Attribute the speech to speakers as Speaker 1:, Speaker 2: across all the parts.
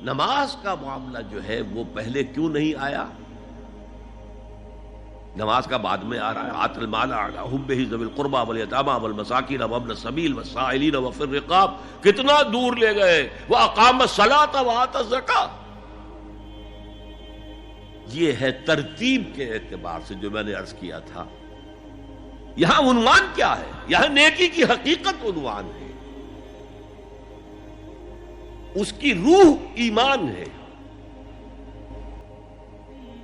Speaker 1: نماز کا معاملہ جو ہے وہ پہلے کیوں نہیں آیا؟ نماز کا بعد میں آ رہا ہے. آت المال علی حبہ ذوی القربى والیتامى والمساکین وابن السبیل والسائلین وفی الرقاب. کتنا دور لے گئے. واقام الصلاۃ وآتى الزکاۃ. یہ ہے ترتیب کے اعتبار سے جو میں نے عرض کیا تھا. یہاں عنوان کیا ہے؟ یہاں نیکی کی حقیقت عنوان ہے. اس کی روح ایمان ہے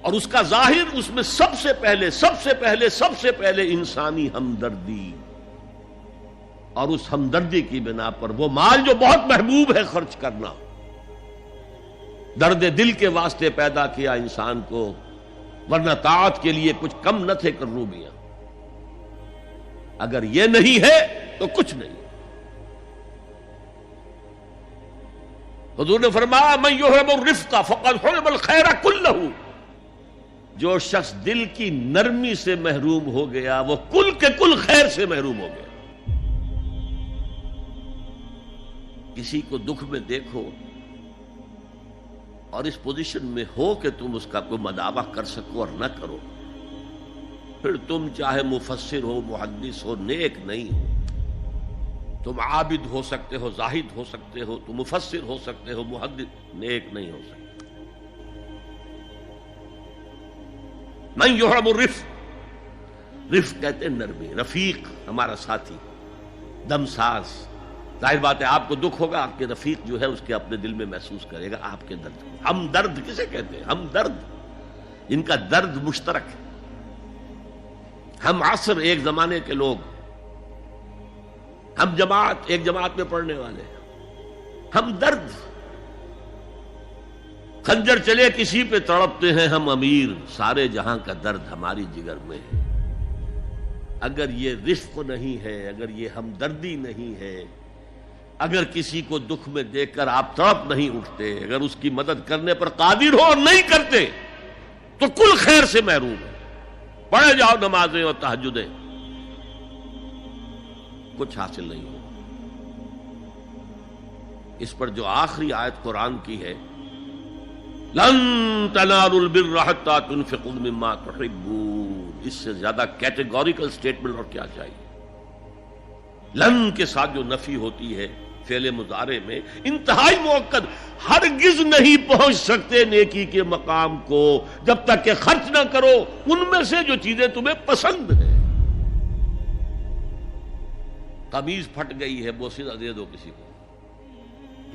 Speaker 1: اور اس کا ظاہر اس میں سب سے پہلے انسانی ہمدردی، اور اس ہمدردی کی بنا پر وہ مال جو بہت محبوب ہے خرچ کرنا. درد دل کے واسطے پیدا کیا انسان کو، ورنہ طاعت کے لیے کچھ کم نہ تھے کروبیاں. اگر یہ نہیں ہے تو کچھ نہیں. حضور نے فرمایا من یحرم الرفق فقد حرم الخیر کلہ. جو شخص دل کی نرمی سے محروم ہو گیا وہ کل کے کل خیر سے محروم ہو گیا. کسی کو دکھ میں دیکھو اور اس پوزیشن میں ہو کہ تم اس کا کوئی مداوع کر سکو اور نہ کرو، پھر تم چاہے مفسر ہو، محدث ہو، نیک نہیں ہو. تم عابد ہو سکتے ہو، زاہد ہو سکتے ہو، تم مفسر ہو سکتے ہو، محدث، نیک نہیں ہو سکتے. من یحرم الرفق، رفق کہتے ہیں نرمی. رفیق ہمارا ساتھی، دمساز. ظاہر بات ہے آپ کو دکھ ہوگا، آپ کے رفیق جو ہے اس کے اپنے دل میں محسوس کرے گا آپ کے درد کو. ہمدرد کسے کہتے ہیں؟ ہمدرد، ان کا درد مشترک ہے. ہم عصر ایک زمانے کے لوگ، ہم جماعت ایک جماعت میں پڑھنے والے، ہم درد. خنجر چلے کسی پہ تڑپتے ہیں ہم امیر، سارے جہاں کا درد ہماری جگر میں ہے. اگر یہ رفق نہیں ہے، اگر یہ ہمدردی نہیں ہے، اگر کسی کو دکھ میں دیکھ کر آپ تڑپ نہیں اٹھتے، اگر اس کی مدد کرنے پر قادر ہو اور نہیں کرتے تو کل خیر سے محروم ہے. پڑھے جاؤ نمازیں اور تہجدیں، کچھ حاصل نہیں ہو. اس پر جو آخری آیت قرآن کی ہے، لن تنالوا البر حتى تنفقوا مما تحبون، اس سے زیادہ کیٹیگوریکل سٹیٹمنٹ اور کیا چاہیے. لن کے ساتھ جو نفی ہوتی ہے فعل مضارع میں، انتہائی مؤکد. ہرگز نہیں پہنچ سکتے نیکی کے مقام کو جب تک کہ خرچ نہ کرو ان میں سے جو چیزیں تمہیں پسند ہیں. قمیض پھٹ گئی ہے، بوسیدہ دے دو کسی کو،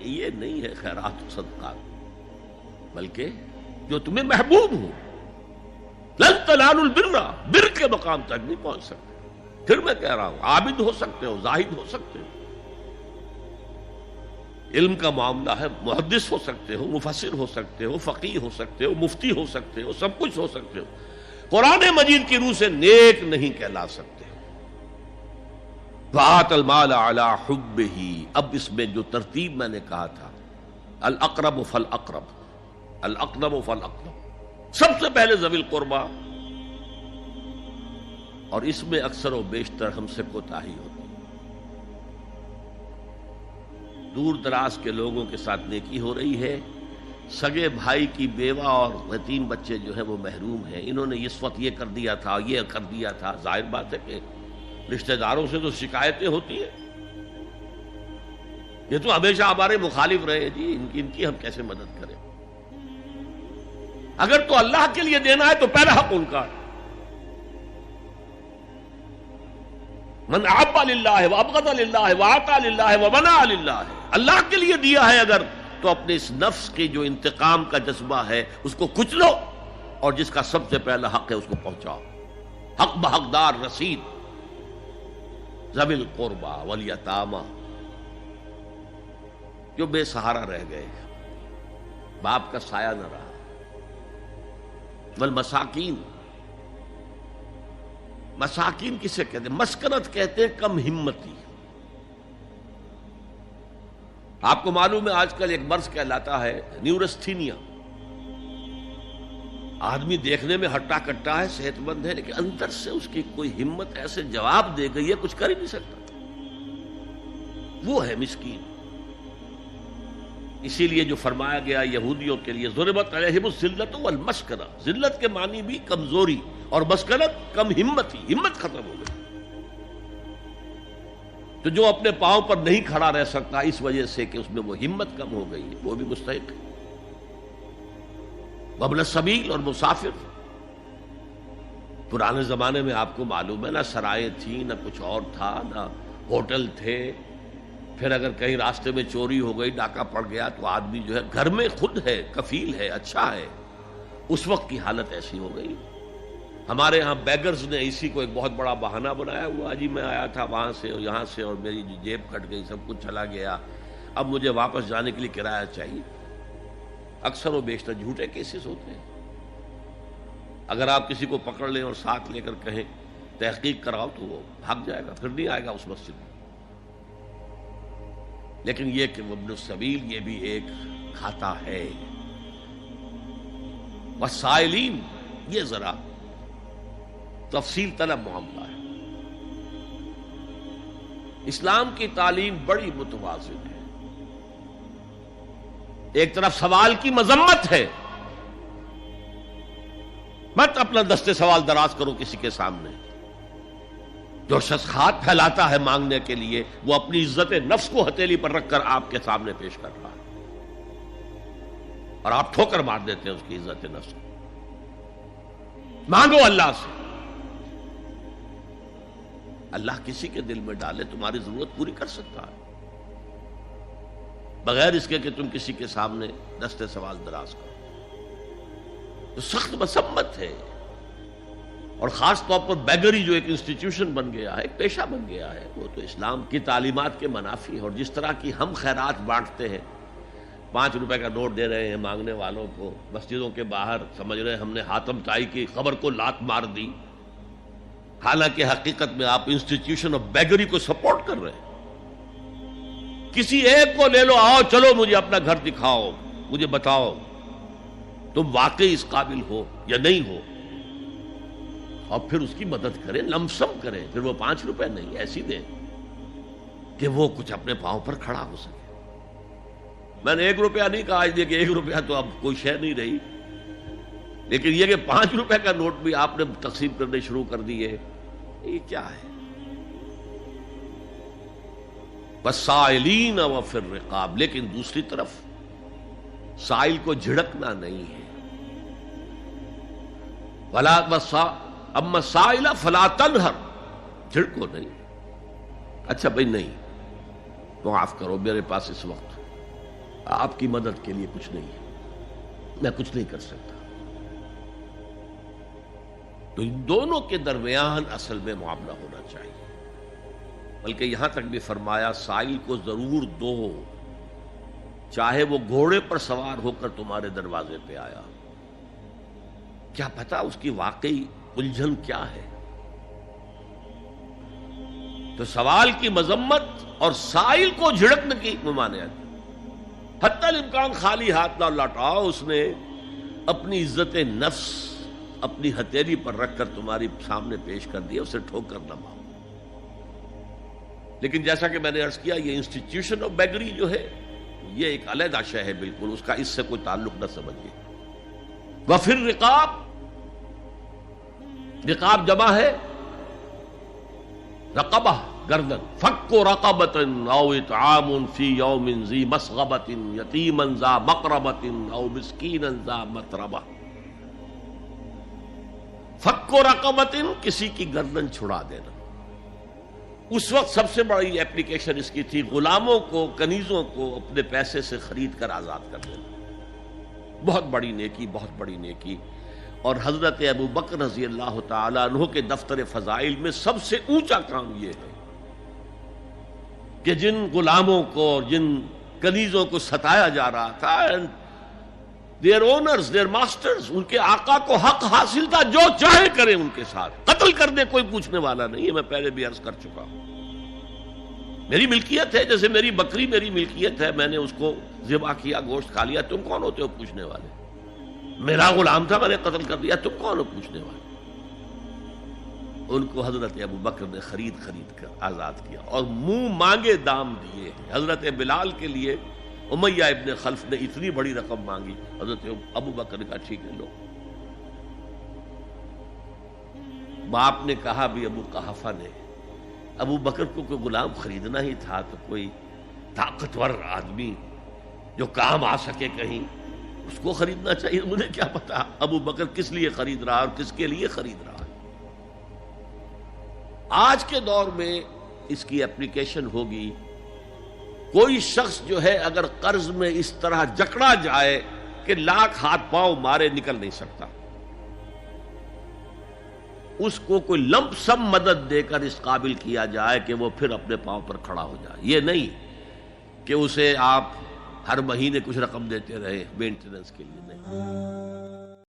Speaker 1: یہ نہیں ہے خیرات و صدقات، بلکہ جو تمہیں محبوب ہو. لن تنالوا البر، بر کے مقام تک نہیں پہنچ سکتے. پھر میں کہہ رہا ہوں عابد ہو سکتے ہو، زاہد ہو سکتے ہو، علم کا معاملہ ہے، محدث ہو سکتے ہو، مفسر ہو سکتے ہو، فقیہ ہو سکتے ہو، مفتی ہو سکتے ہو، سب کچھ ہو سکتے ہو. قرآن مجید کی روح سے نیک نہیں کہلا سکتے. وآت المال علی حبہ. اب اس میں جو ترتیب میں نے کہا تھا، الاقرب فالاقرب، الاقرب فالاقرب، سب سے پہلے ذوی القربیٰ. اور اس میں اکثر و بیشتر ہم سے کوتاہی ہوتی ہے. دور دراز کے لوگوں کے ساتھ نیکی ہو رہی ہے. سگے بھائی کی بیوہ اور یتیم بچے جو ہیں وہ محروم ہیں. انہوں نے اس وقت یہ کر دیا تھا، یہ کر دیا تھا. ظاہر بات ہے کہ رشتہ داروں سے تو شکایتیں ہوتی ہیں. یہ تو ہمیشہ ہمارے مخالف رہے جی، ان کی ہم کیسے مدد کریں. اگر تو اللہ کے لیے دینا ہے تو پہلا حق ان کا ہے. من احب للہ وابغض للہ واعطى للہ ومنع للہ. اللہ کے لیے دیا ہے اگر، تو اپنے اس نفس کے جو انتقام کا جذبہ ہے اس کو کچلو، اور جس کا سب سے پہلا حق ہے اس کو پہنچاؤ. حق بحقدار رسید. ذوی القربى والیتامى، جو بے سہارا رہ گئے، باپ کا سایہ نہ رہا. والمساکین، مساکین کسے کہتے ہیں؟ مسکنت کہتے ہیں کم ہمتی. آپ کو معلوم ہے آج کل ایک مرض کہلاتا ہے نیورستھینیا. آدمی دیکھنے میں ہٹا کٹا ہے، صحت مند ہے، لیکن اندر سے اس کی کوئی ہمت ایسے جواب دے گئی ہے کچھ کر ہی نہیں سکتا. وہ ہے مسکین. اسی لیے جو فرمایا گیا یہودیوں کے لیے ضربت علیہم الذلۃ والمسکنہ، ذلت کے معنی بھی کمزوری اور مسکنت کم ہمتی، ہمت ختم ہو گئی. تو جو اپنے پاؤں پر نہیں کھڑا رہ سکتا اس وجہ سے کہ اس میں وہ ہمت کم ہو گئی ہے، وہ بھی مستحق ہے. وابن السبیل اور مسافر، پرانے زمانے میں آپ کو معلوم ہے نہ سرائیں تھیں، نہ کچھ اور تھا، نہ ہوٹل تھے. پھر اگر کہیں راستے میں چوری ہو گئی، ڈاکہ پڑ گیا، تو آدمی جو ہے گھر میں خود ہے، کفیل ہے، اچھا ہے. اس وقت کی حالت ایسی ہو گئی. ہمارے ہاں بیگرز نے اسی کو ایک بہت بڑا بہانہ بنایا ہوا، جی میں آیا تھا وہاں سے اور یہاں سے اور میری جیب کٹ گئی، سب کچھ چلا گیا، اب مجھے واپس جانے کے لیے کرایہ چاہیے. اکثر و بیشتر جھوٹے کیسز ہوتے ہیں. اگر آپ کسی کو پکڑ لیں اور ساتھ لے کر کہیں تحقیق کراؤ تو وہ بھاگ جائے گا، پھر نہیں آئے گا اس مسجد میں. لیکن یہ کہ ابن السبیل یہ بھی ایک کھاتا ہے. والسائلین، یہ ذرا تفصیل طلب معاملہ ہے. اسلام کی تعلیم بڑی متوازن ہے. ایک طرف سوال کی مذمت ہے، مت اپنا دستے سوال دراز کرو کسی کے سامنے. جو شخص ہاتھ پھیلاتا ہے مانگنے کے لیے، وہ اپنی عزت نفس کو ہتھیلی پر رکھ کر آپ کے سامنے پیش کر رہا ہے، اور آپ ٹھوکر مار دیتے ہیں اس کی عزت نفس کو. مانگو اللہ سے. اللہ کسی کے دل میں ڈالے تمہاری ضرورت پوری کر سکتا ہے، بغیر اس کے کہ تم کسی کے سامنے دستے سوال دراز کرو. تو سخت مسمت ہے. اور خاص طور پر بیگری جو ایک انسٹیٹیوشن بن گیا ہے، ایک پیشہ بن گیا ہے، وہ تو اسلام کی تعلیمات کے منافی ہے. اور جس طرح کی ہم خیرات بانٹتے ہیں، 5 روپے کا نوٹ دے رہے ہیں مانگنے والوں کو مسجدوں کے باہر، سمجھ رہے ہیں ہم نے حاتم طائی کی خبر کو لات مار دی، حالانکہ حقیقت میں آپ انسٹیٹیوشن آف بیگری کو سپورٹ کر رہے ہیں. کسی ایک کو لے لو، آؤ چلو مجھے اپنا گھر دکھاؤ، مجھے بتاؤ تم واقعی اس قابل ہو یا نہیں ہو، اور پھر اس کی مدد کریں، لمسم کریں. پھر وہ 5 روپے نہیں ایسی دیں کہ وہ کچھ اپنے پاؤں پر کھڑا ہو سکے. میں نے 1 روپیہ نہیں کہا، کہ 1 روپیہ تو اب کوئی شے نہیں رہی، لیکن یہ کہ 5 روپے کا نوٹ بھی آپ نے تقسیم کرنے شروع کر دیے، یہ کیا ہے؟ والسائلین وفی الرقاب. لیکن دوسری طرف سائل کو جھڑکنا نہیں ہے. اما السائل فلا تنہر، جھڑکو نہیں. اچھا بھائی نہیں، تو معاف کرو، میرے پاس اس وقت آپ کی مدد کے لیے کچھ نہیں ہے، میں کچھ نہیں کر سکتا. تو ان دونوں کے درمیان اصل میں معاملہ ہونا چاہیے. بلکہ یہاں تک بھی فرمایا سائل کو ضرور دو، چاہے وہ گھوڑے پر سوار ہو کر تمہارے دروازے پہ آیا. کیا پتا اس کی واقعی الجھن کیا ہے. تو سوال کی مذمت اور سائل کو جھڑکنے کی ممانعت. حتی الامکان خالی ہاتھ نہ لوٹاؤ. اس نے اپنی عزت نفس اپنی ہتھیلی پر رکھ کر تمہاری سامنے پیش کر دیا، اسے ٹھوکر نہ مارو. لیکن جیسا کہ میں نے عرض کیا، یہ انسٹیٹیوشن آف بیگری جو ہے یہ ایک علیحدہ شے ہے، بالکل اس کا اس سے کوئی تعلق نہ سمجھیے. وفی الرقاب، رقاب جمع ہے رقبہ، گردن. فک رقبۃ او اطعام فی یوم ذی مسغبۃ یتیما ذا مقربۃ او مسکینا ذا متربہ. فک رقبۃ، کسی کی گردن چھڑا دینا. اس وقت سب سے بڑی ایپلیکیشن اس کی تھی غلاموں کو، کنیزوں کو اپنے پیسے سے خرید کر آزاد کر دینا. بہت بڑی نیکی، بہت بڑی نیکی. اور حضرت ابو بکر رضی اللہ تعالیٰ عنہ کے دفتر فضائل میں سب سے اونچا کام یہ ہے کہ جن غلاموں کو اور جن کنیزوں کو ستایا جا رہا تھا، دیئر اونرز، دیئر ماسٹرز، ان کے آقا کو حق حاصل تھا جو چاہے کریں ان کے ساتھ، قتل کر دے، کوئی پوچھنے والا نہیں ہے. میں پہلے بھی عرض کر چکا ہوں، میری ملکیت ہے، جیسے میری بکری میری ملکیت ہے، میں نے اس کو ذبح کیا، گوشت کھا لیا، تم کون ہوتے ہو پوچھنے والے؟ میرا غلام تھا، میں نے قتل کر دیا، تم کون ہو پوچھنے والے؟ ان کو حضرت ابو بکر نے خرید کر آزاد کیا اور منہ مانگے دام دیے. حضرت بلال کے لیے امیہ ابن خلف نے اتنی بڑی رقم مانگی، حضرت ابو بکر نے کہا ٹھیک ہے لو۔ باپ نے کہا بھی ابو قحافہ نے، ابو بکر کو کوئی غلام خریدنا ہی تھا تو کوئی طاقتور آدمی جو کام آ سکے کہیں، اس کو خریدنا چاہیے۔ مجھے کیا پتا ابو بکر کس لیے خرید رہا اور کس کے لیے خرید رہا ہے۔ آج کے دور میں اس کی اپلیکیشن ہوگی، کوئی شخص جو ہے اگر قرض میں اس طرح جکڑا جائے کہ لاکھ ہاتھ پاؤں مارے نکل نہیں سکتا، اس کو کوئی لمپ سم مدد دے کر اس قابل کیا جائے کہ وہ پھر اپنے پاؤں پر کھڑا ہو جائے، یہ نہیں کہ اسے آپ ہر مہینے کچھ رقم دیتے رہے مینٹیننس کے لیے، نہیں۔